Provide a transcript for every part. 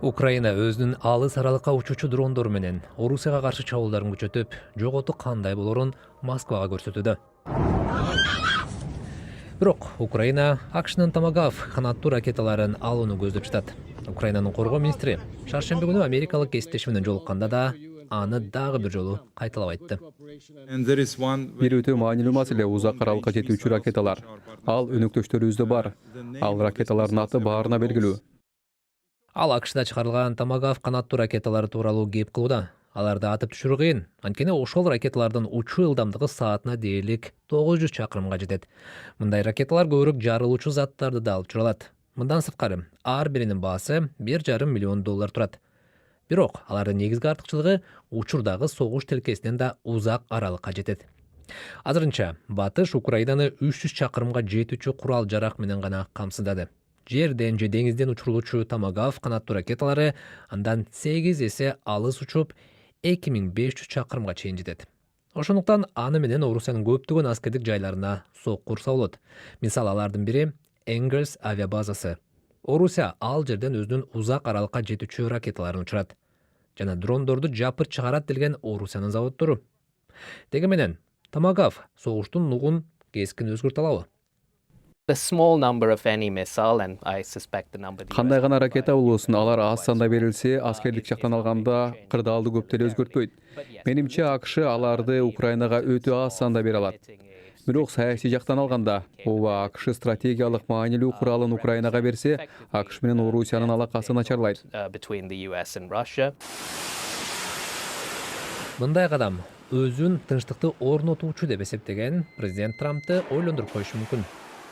Украина өзүнүн алыс аралыкка учуучу дрондору менен Орусияга каршы чабуулдарын күчөтүп, жоготу кандай болорун Москвага көрсөтүүдө. Бирок Украина АКШнын Томагав канаттуу ракеталарын алууну көздөп жатат. Украинанын коргоо министри шаршемби күнү америкалык кесиптеши менен жолукканда да аны дагы бир жолу кайталап айтты. Бир өтө маанилүү маселе узак аралыкка жетүүчү ракеталар. Ал өнөктөштөрүбүздө бар. Ал ракеталардын аты баарына белгилүү. Ал АКШда чыгарылган Томагав канаттуу ракеталары тууралуу кеп кылууда. Аларды атып түшүрүү кыйын. Анткени ошол ракеталардын учуу ылдамдыгы саатына дээрлик 900 чакырымга жетет. Мындай ракеталар көбүрөөк жарылуучу заттарды да алып чыга алат. Мындан сырткары, ар биринин баасы $1,5 миллион турат. Бирок алардын негизги артыкчылыгы учурдагы согуш тилкесинен да узак аралыкка жетет. Азырынча Батыш Украинаны 300 чакырымга жетүүчү курал-жарак менен гана камсыздады. Жерден же деңизден учурулуучу Томагав канаттуу ракеталары андан 8 эсе алыс учуп 2500 чакырымга чейин жетет. Ошондуктан аны менен Орусиянын көптөгөн аскердик жайларына сокку урса болот. Мисалы алардын бири Энгельс авиабазасы. Орусия ал жерден өзүнүн узак аралыкка жетүүчү ракеталарын учурат. Жана дрондорду жапырт чыгарат делген Орусиянын заводдору. Деги менен Томагав согуштун нугун кескин өзгөртө алабы? Кандай гана ракета болбосун, алар аз санда берилсе, аскерлик жактан алганда кырдаалды көп деле өзгөртпөйт. Менимче АКШ аларды Украинага өтө аз санда бере алат. Бирок саясий жактан алганда, ооба АКШ стратегиялык маанилүү куралын Украинага берсе, АКШ менен Орусиянын алакасы начарлайт. Мындай кадам өзүн тынчтыкты орнотуучу деп эсептеген президент Трампты ойлондуруп коюшу мүмкүн.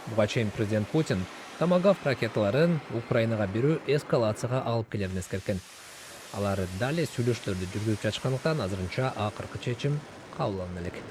Буга чейин президент Путин Томагав ракеталарын Украинага берүү эскалацияга алып келерин эскерткен. Алар дале сүйлөшүүлөрдү жүргүзүп жатышкандыктан азырынча акыркы чечим кабыл алына элек.